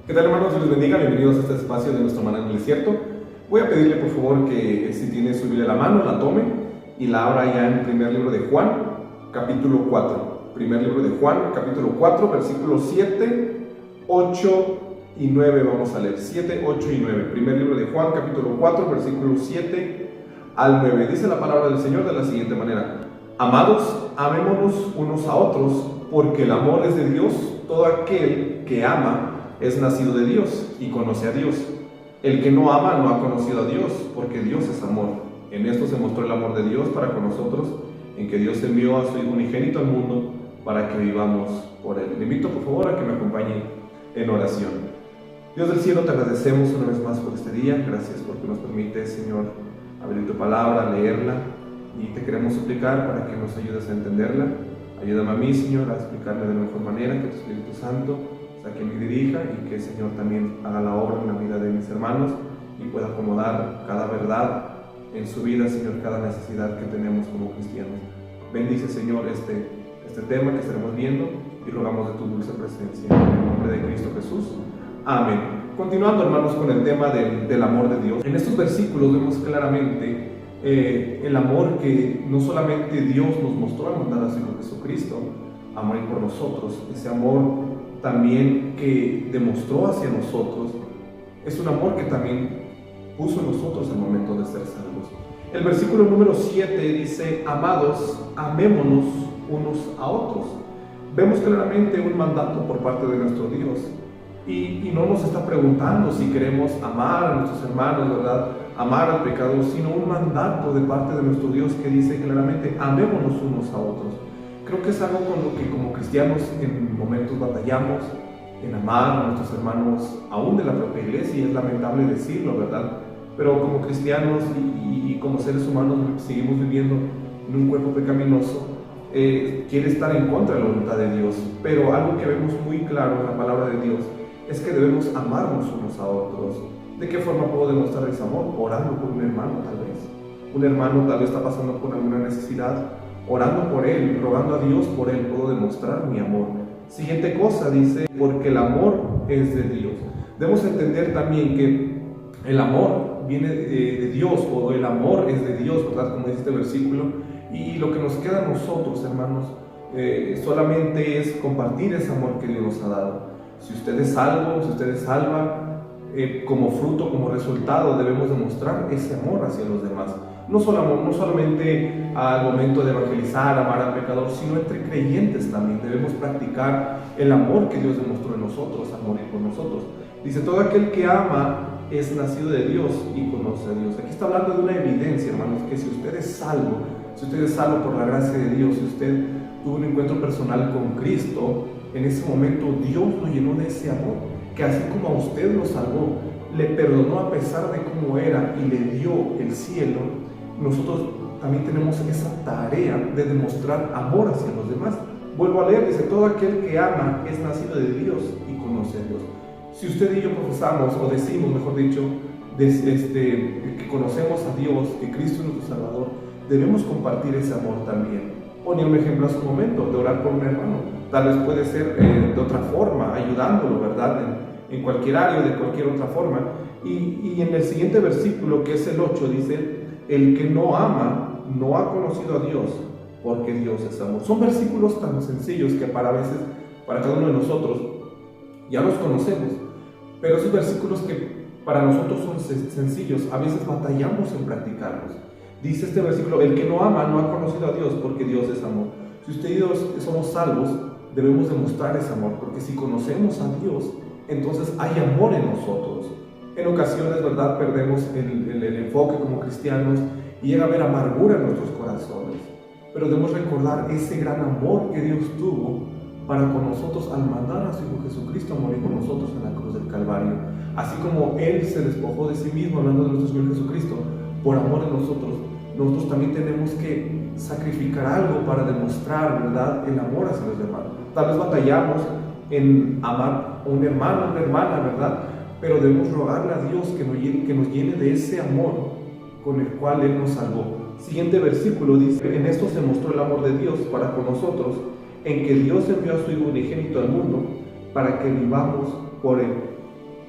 ¿Qué tal, hermanos? Dios les bendiga. Bienvenidos a este espacio de nuestro Maná en el Desierto. Voy a pedirle por favor que si tiene su Biblia a la mano, la tome y la abra ya en el primer libro de Juan, capítulo 4. Primer libro de Juan, capítulo 4, versículos 7, 8 y 9 vamos a leer. 7, 8 y 9. Primer libro de Juan, capítulo 4, versículos 7 al 9. Dice la palabra del Señor de la siguiente manera: Amados, amémonos unos a otros, porque el amor es de Dios. Todo aquel que ama es nacido de Dios y conoce a Dios. El que no ama no ha conocido a Dios, porque Dios es amor. En esto se mostró el amor de Dios para con nosotros, en que Dios envió a su Hijo unigénito al mundo para que vivamos por Él. Le invito por favor a que me acompañe en oración. Dios del cielo, te agradecemos una vez más por este día. Gracias porque nos permite, Señor, abrir tu palabra, leerla, y te queremos suplicar para que nos ayudes a entenderla. Ayúdame a mí, Señor, a explicarla de la mejor manera, que tu Espíritu Santo sea quien me dirija y que el Señor también haga la obra en la vida de mis hermanos y pueda acomodar cada verdad en su vida, Señor, cada necesidad que tenemos como cristianos. Bendice, Señor, este tema que estaremos viendo y rogamos de tu dulce presencia. En el nombre de Cristo Jesús. Amén. Continuando, hermanos, con el tema del amor de Dios. En estos versículos vemos claramente el amor que no solamente Dios nos mostró al mandar a su Hijo Jesucristo a morir por nosotros, ese amor también que demostró hacia nosotros, es un amor que también puso en nosotros al momento de ser salvos. El versículo número 7 dice: Amados, amémonos unos a otros. Vemos claramente un mandato por parte de nuestro Dios y no nos está preguntando si queremos amar a nuestros hermanos, ¿verdad? Amar al pecador, sino un mandato de parte de nuestro Dios que dice claramente: amémonos unos a otros. Creo que es algo con lo que como cristianos en momentos batallamos, en amar a nuestros hermanos, aún de la propia iglesia, y es lamentable decirlo, ¿verdad? Pero como cristianos y como seres humanos seguimos viviendo en un cuerpo pecaminoso, quiere estar en contra de la voluntad de Dios. Pero algo que vemos muy claro en la palabra de Dios es que debemos amarnos unos a otros. ¿De qué forma puedo demostrar ese amor? Orando por un hermano, tal vez. Un hermano tal vez está pasando por alguna necesidad. Orando por él, rogando a Dios por él, puedo demostrar mi amor. Siguiente cosa dice: porque el amor es de Dios. Debemos entender también que el amor viene de Dios, o el amor es de Dios, ¿verdad? Como dice este versículo. Y lo que nos queda a nosotros, hermanos, solamente es compartir ese amor que Dios nos ha dado. Si usted es salvo, si usted es salva, como fruto, como resultado, debemos demostrar ese amor hacia los demás. No solamente al momento de evangelizar, amar al pecador, sino entre creyentes también. Debemos practicar el amor que Dios demostró en nosotros al morir por nosotros. Dice: todo aquel que ama es nacido de Dios y conoce a Dios. Aquí está hablando de una evidencia, hermanos, que si usted es salvo por la gracia de Dios, si usted tuvo un encuentro personal con Cristo, en ese momento Dios lo llenó de ese amor, que así como a usted lo salvó, le perdonó a pesar de cómo era y le dio el cielo. Nosotros también tenemos esa tarea de demostrar amor hacia los demás. Vuelvo a leer, dice: todo aquel que ama es nacido de Dios y conoce a Dios. Si usted y yo profesamos, o decimos, mejor dicho, que conocemos a Dios, que Cristo es nuestro Salvador, debemos compartir ese amor también. Ponía un ejemplo hace un momento de orar por un hermano. Tal vez puede ser de otra forma, ayudándolo, ¿verdad? En cualquier área, de cualquier otra forma. Y en el siguiente versículo, que es el 8, dice: el que no ama no ha conocido a Dios, porque Dios es amor. Son versículos tan sencillos que para cada uno de nosotros ya los conocemos, pero esos versículos que para nosotros son sencillos, a veces batallamos en practicarlos. Dice este versículo: el que no ama no ha conocido a Dios, porque Dios es amor. Si usted y yo somos salvos, debemos demostrar ese amor, porque si conocemos a Dios, entonces hay amor en nosotros. En ocasiones, ¿verdad?, perdemos el enfoque como cristianos y llega a haber amargura en nuestros corazones. Pero debemos recordar ese gran amor que Dios tuvo para con nosotros al mandar a su Hijo Jesucristo a morir por nosotros en la cruz del Calvario. Así como Él se despojó de sí mismo, hablando de nuestro Señor Jesucristo, por amor a nosotros también tenemos que sacrificar algo para demostrar, ¿verdad?, el amor hacia los demás. Tal vez batallamos en amar a un hermano, una hermana, ¿verdad?, pero debemos rogarle a Dios que nos llene de ese amor con el cual Él nos salvó. Siguiente versículo dice: en esto se mostró el amor de Dios para con nosotros, en que Dios envió a su Hijo unigénito al mundo para que vivamos por Él.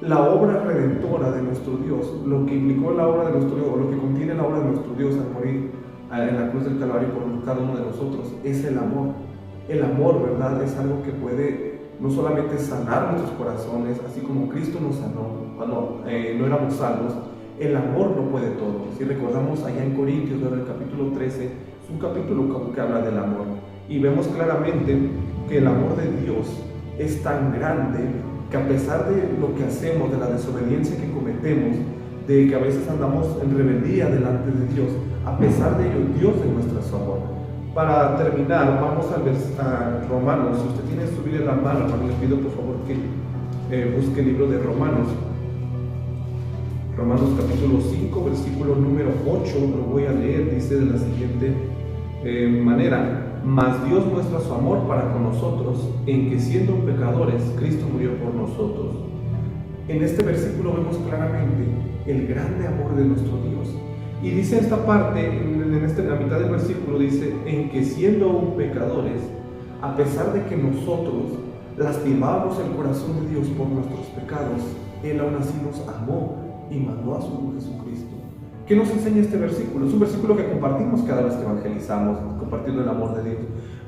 la obra redentora de nuestro Dios, lo que implicó la obra de nuestro Dios, o lo que contiene la obra de nuestro Dios al morir en la cruz del Calvario por cada uno de nosotros, es el amor. El amor, ¿verdad?, es algo que puede no solamente sanar nuestros corazones, así como Cristo nos sanó cuando no éramos salvos. El amor lo puede todo. Si recordamos allá en Corintios, en el capítulo 13, es un capítulo que habla del amor. Y vemos claramente que el amor de Dios es tan grande que a pesar de lo que hacemos, de la desobediencia que cometemos, de que a veces andamos en rebeldía delante de Dios, a pesar de ello, Dios demuestra su amor. Para terminar, vamos a Romanos. Si usted tiene su Biblia en la mano, le pido por favor que busque el libro de Romanos. Romanos capítulo 5, versículo número 8, lo voy a leer, dice de la siguiente manera: mas Dios muestra su amor para con nosotros, en que siendo pecadores, Cristo murió por nosotros. En este versículo vemos claramente el grande amor de nuestro Dios. Y dice esta parte, en la mitad del versículo, dice, en que siendo aún pecadores, a pesar de que nosotros lastimábamos el corazón de Dios por nuestros pecados, Él aún así nos amó y mandó a su Hijo Jesucristo. ¿Qué nos enseña este versículo? Es un versículo que compartimos cada vez que evangelizamos, compartiendo el amor de Dios.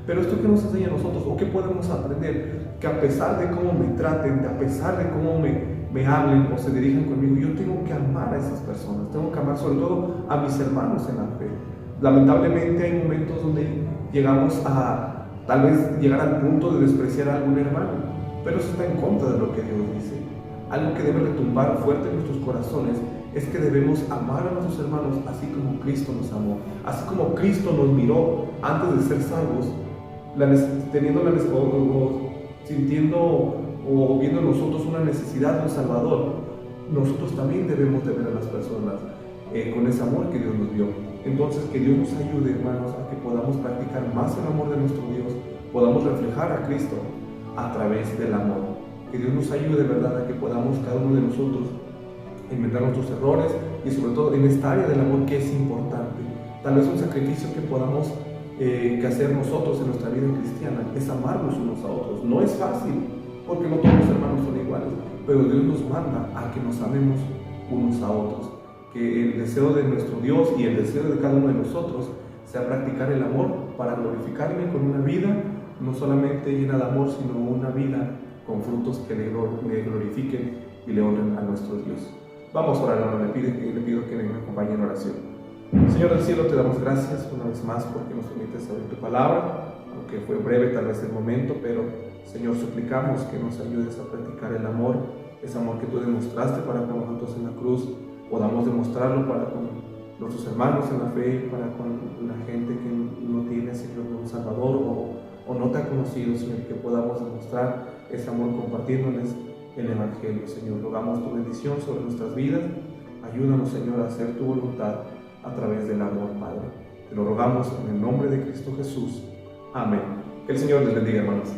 Pero ¿esto qué nos enseña a nosotros? ¿O qué podemos aprender? Que a pesar de cómo me traten, a pesar de cómo me hablen o se dirijan conmigo, yo tengo que amar a esas personas, tengo que amar sobre todo a mis hermanos en la fe. Lamentablemente hay momentos donde llegamos a tal vez llegar al punto de despreciar a algún hermano, pero eso está en contra de lo que Dios dice. Algo que debe retumbar fuerte en nuestros corazones es que debemos amar a nuestros hermanos así como Cristo nos amó, así como Cristo nos miró antes de ser salvos, sintiendo o viendo en nosotros una necesidad de un Salvador. Nosotros también debemos de ver a las personas con ese amor que Dios nos dio. Entonces, que Dios nos ayude, hermanos, a que podamos practicar más el amor de nuestro Dios, podamos reflejar a Cristo a través del amor. Que Dios nos ayude, ¿verdad?, a que podamos cada uno de nosotros inventar nuestros errores y sobre todo en esta área del amor que es importante. Tal vez un sacrificio que podamos que hacer nosotros en nuestra vida cristiana es amarnos unos a otros. No es fácil, porque no todos los hermanos son iguales, pero Dios nos manda a que nos amemos unos a otros. Que el deseo de nuestro Dios y el deseo de cada uno de nosotros sea practicar el amor para glorificarle con una vida no solamente llena de amor, sino una vida con frutos que le glorifiquen y le honren a nuestro Dios. Vamos a orar, hermano. Le pido que me acompañe en oración. Señor del cielo, te damos gracias una vez más porque nos permites saber tu palabra, aunque fue breve tal vez el momento, pero Señor, suplicamos que nos ayudes a practicar el amor, ese amor que tú demostraste para con nosotros en la cruz, podamos demostrarlo para con nuestros hermanos en la fe, para con la gente que no tiene, Señor, un Salvador o no te ha conocido, Señor, que podamos demostrar ese amor compartiéndoles el Evangelio. Señor, rogamos tu bendición sobre nuestras vidas. Ayúdanos, Señor, a hacer tu voluntad a través del amor, Padre. Te lo rogamos en el nombre de Cristo Jesús. Amén. Que el Señor les bendiga, hermanos.